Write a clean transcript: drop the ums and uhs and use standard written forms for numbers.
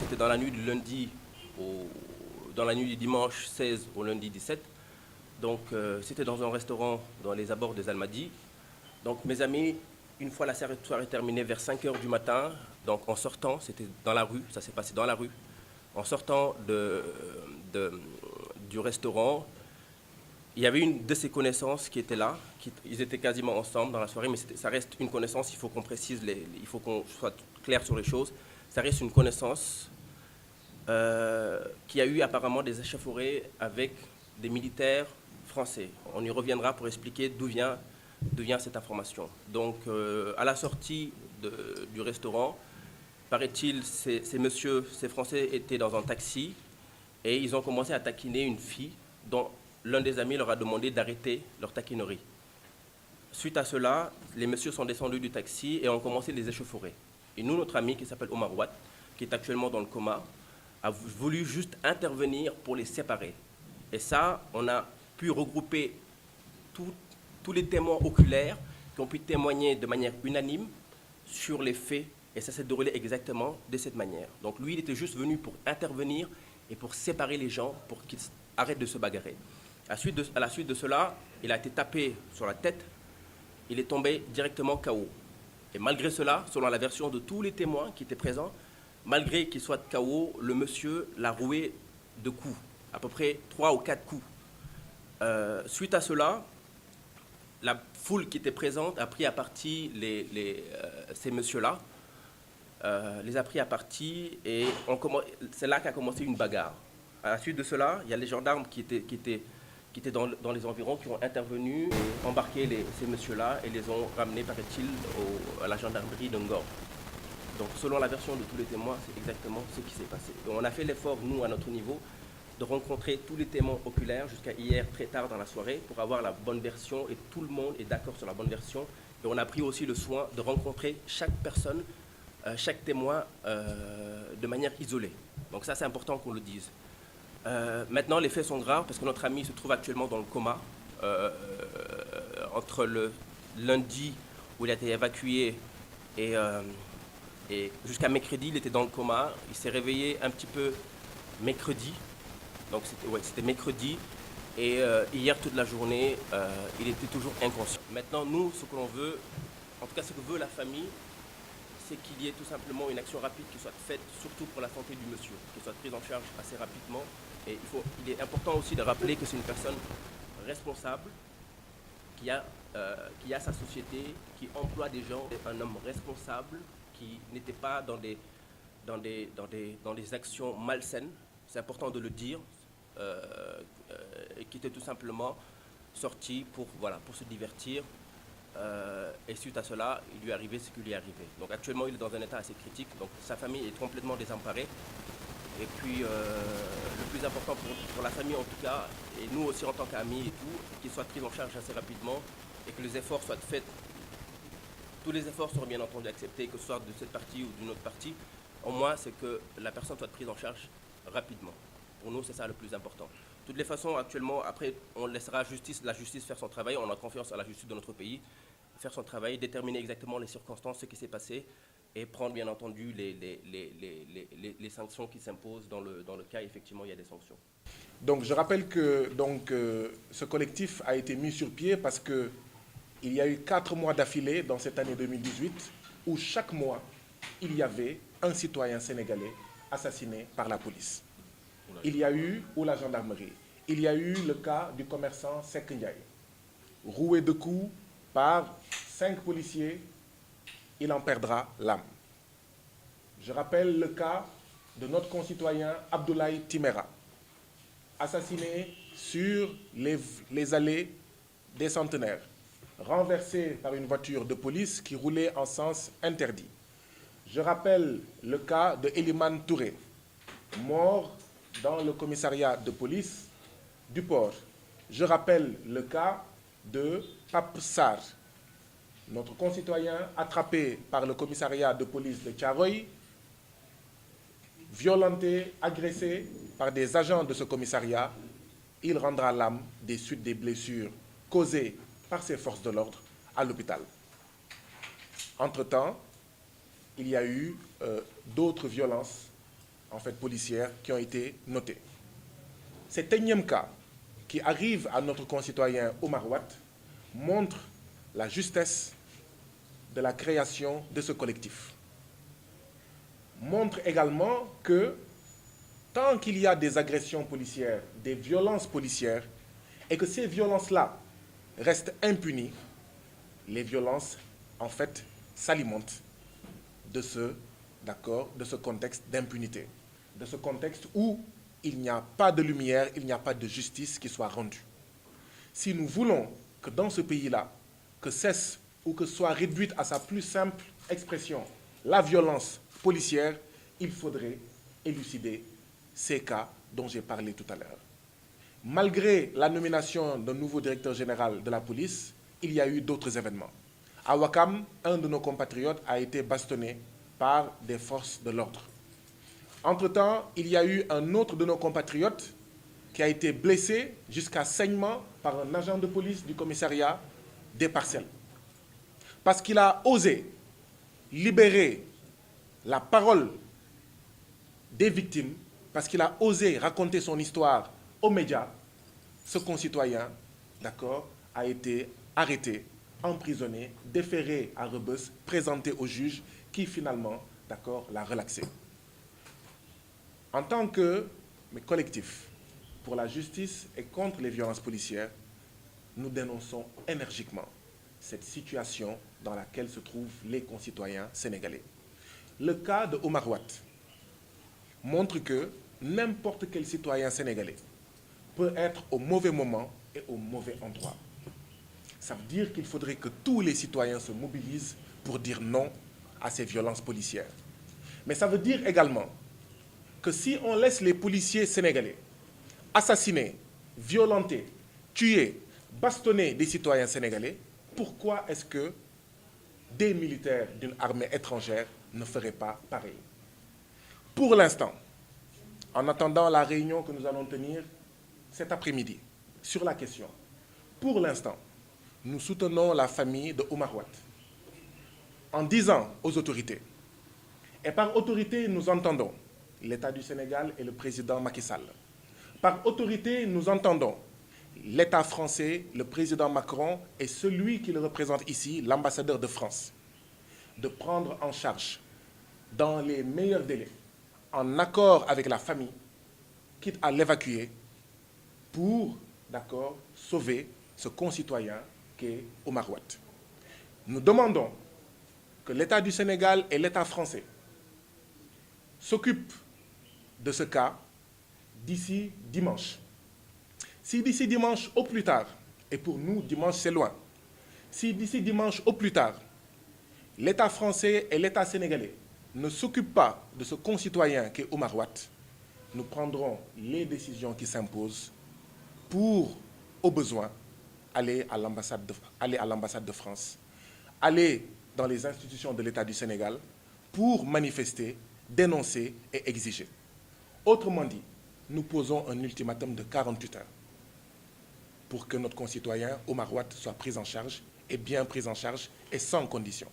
c'était dans la nuit du dans la nuit du dimanche 16 au lundi 17. Donc, c'était dans un restaurant dans les abords des Almadies. Donc, mes amis, une fois la soirée terminée vers 5 heures du matin, donc en sortant, c'était dans la rue, ça s'est passé dans la rue, en sortant du restaurant, il y avait une de ses connaissances qui était là, ils étaient quasiment ensemble dans la soirée, mais ça reste une connaissance, il faut qu'on précise, il faut qu'on soit clair sur les choses. Ça reste une connaissance qui a eu apparemment des échauffourées avec des militaires français. On y reviendra pour expliquer d'où vient cette information. Donc, à la sortie du restaurant, paraît-il, ces Français étaient dans un taxi et ils ont commencé à taquiner une fille dont l'un des amis leur a demandé d'arrêter leur taquinerie. Suite à cela, les messieurs sont descendus du taxi et ont commencé les échauffourées. Et nous, notre ami qui s'appelle Omar Watt, qui est actuellement dans le coma, a voulu juste intervenir pour les séparer. Et ça, on a pu regrouper tous les témoins oculaires qui ont pu témoigner de manière unanime sur les faits. Et ça s'est déroulé exactement de cette manière. Donc lui, il était juste venu pour intervenir et pour séparer les gens, pour qu'ils arrêtent de se bagarrer. À la suite de cela, il a été tapé sur la tête. Il est tombé directement KO. Et malgré cela, selon la version de tous les témoins qui étaient présents, malgré qu'il soit KO, le monsieur l'a roué de coups, à peu près 3 ou 4 coups. Suite à cela, la foule qui était présente a pris à partie ces messieurs-là, les a pris à partie et c'est là qu'a commencé une bagarre. À la suite de cela, il y a les gendarmes qui étaient dans les environs, qui ont intervenu, et embarqué ces messieurs-là et les ont ramenés, paraît-il, à la gendarmerie de Ngor. Donc, selon la version de tous les témoins, c'est exactement ce qui s'est passé. Donc, on a fait l'effort, nous, à notre niveau, de rencontrer tous les témoins oculaires jusqu'à hier, très tard dans la soirée, pour avoir la bonne version, et tout le monde est d'accord sur la bonne version. Et on a pris aussi le soin de rencontrer chaque personne, chaque témoin, de manière isolée. Donc ça, c'est important qu'on le dise. Maintenant, les faits sont graves parce que notre ami se trouve actuellement dans le coma. Entre le lundi où il a été évacué et jusqu'à mercredi, il était dans le coma. Il s'est réveillé un petit peu mercredi. Donc c'était mercredi. Et hier, toute la journée, il était toujours inconscient. Maintenant, nous, ce que l'on veut, en tout cas ce que veut la famille, c'est qu'il y ait tout simplement une action rapide qui soit faite, surtout pour la santé du monsieur, qui soit prise en charge assez rapidement. Et il est important aussi de rappeler que c'est une personne responsable, qui a sa société, qui emploie des gens, un homme responsable, qui n'était pas dans des actions malsaines, c'est important de le dire, et qui était tout simplement sorti pour se divertir. Et suite à cela, il lui est arrivé ce qui lui est arrivé. Donc actuellement, il est dans un état assez critique. Donc sa famille est complètement désemparée. Et puis, le plus important pour la famille en tout cas, et nous aussi en tant qu'amis et tout, qu'il soit pris en charge assez rapidement et que les efforts soient faits. Tous les efforts seront bien entendu acceptés, que ce soit de cette partie ou d'une autre partie. Au moins, c'est que la personne soit prise en charge rapidement. Pour nous, c'est ça le plus important. De toutes les façons, actuellement, après, on laissera la justice faire son travail. On a confiance à la justice de notre pays, faire son travail, déterminer exactement les circonstances, ce qui s'est passé, et prendre bien entendu les sanctions qui s'imposent dans le cas, effectivement, il y a des sanctions. Donc je rappelle que ce collectif a été mis sur pied parce qu'il y a eu 4 mois d'affilée dans cette année 2018 où chaque mois, il y avait un citoyen sénégalais assassiné par la police. Il y a eu, ou la gendarmerie, il y a eu le cas du commerçant Seck Ndiaye, roué de coups par 5 policiers, il en perdra l'âme. Je rappelle le cas de notre concitoyen Abdoulaye Timéra, assassiné sur les allées des Centenaires, renversé par une voiture de police qui roulait en sens interdit. Je rappelle le cas de Eliman Touré, mort dans le commissariat de police du port. Je rappelle le cas de Pape Sarr, notre concitoyen attrapé par le commissariat de police de Thiaroye, violenté, agressé par des agents de ce commissariat. Il rendra l'âme des suites des blessures causées par ces forces de l'ordre à l'hôpital. Entre-temps, il y a eu d'autres violences policières qui ont été notées. Cet énième cas qui arrive à notre concitoyen Omar Watt montre la justesse de la création de ce collectif. Montre également que tant qu'il y a des agressions policières, des violences policières, et que ces violences-là restent impunies, les violences, en fait, s'alimentent de ce contexte d'impunité, de ce contexte où il n'y a pas de lumière, il n'y a pas de justice qui soit rendue. Si nous voulons que dans ce pays-là, que cesse ou que soit réduite à sa plus simple expression la violence policière, il faudrait élucider ces cas dont j'ai parlé tout à l'heure. Malgré la nomination d'un nouveau directeur général de la police, il y a eu d'autres événements. À Ouakam, un de nos compatriotes a été bastonné par des forces de l'ordre. Entre-temps, il y a eu un autre de nos compatriotes qui a été blessé jusqu'à saignement par un agent de police du commissariat des Parcelles. Parce qu'il a osé libérer la parole des victimes, parce qu'il a osé raconter son histoire aux médias, ce concitoyen, a été arrêté, emprisonné, déféré à Rebeuss, présenté au juge qui finalement, l'a relaxé. En tant que collectif pour la justice et contre les violences policières, nous dénonçons énergiquement cette situation dans laquelle se trouvent les concitoyens sénégalais. Le cas de Omar Watt montre que n'importe quel citoyen sénégalais peut être au mauvais moment et au mauvais endroit. Ça veut dire qu'il faudrait que tous les citoyens se mobilisent pour dire non à ces violences policières. Mais ça veut dire également que si on laisse les policiers sénégalais assassiner, violenter, tuer, bastonner des citoyens sénégalais, pourquoi est-ce que des militaires d'une armée étrangère ne feraient pas pareil? Pour l'instant, en attendant la réunion que nous allons tenir cet après-midi sur la question, pour l'instant, nous soutenons la famille de Omar Watt en disant aux autorités, et par autorité nous entendons l'État du Sénégal et le président Macky Sall. Par autorité nous entendons l'État français, le président Macron et celui qui le représente ici, l'ambassadeur de France, de prendre en charge dans les meilleurs délais, en accord avec la famille, quitte à l'évacuer, pour, sauver ce concitoyen qu'est Omar Watt. Nous demandons que l'État du Sénégal et l'État français s'occupent de ce cas d'ici dimanche. Si d'ici dimanche au plus tard, et pour nous dimanche c'est loin, si d'ici dimanche au plus tard, l'État français et l'État sénégalais ne s'occupent pas de ce concitoyen qu'est Omar Watt, nous prendrons les décisions qui s'imposent pour, au besoin, aller à l'ambassade de France, aller dans les institutions de l'État du Sénégal pour manifester, dénoncer et exiger. Autrement dit, nous posons un ultimatum de 48 heures pour que notre concitoyen Omar Watt soit pris en charge, et bien pris en charge, et sans condition.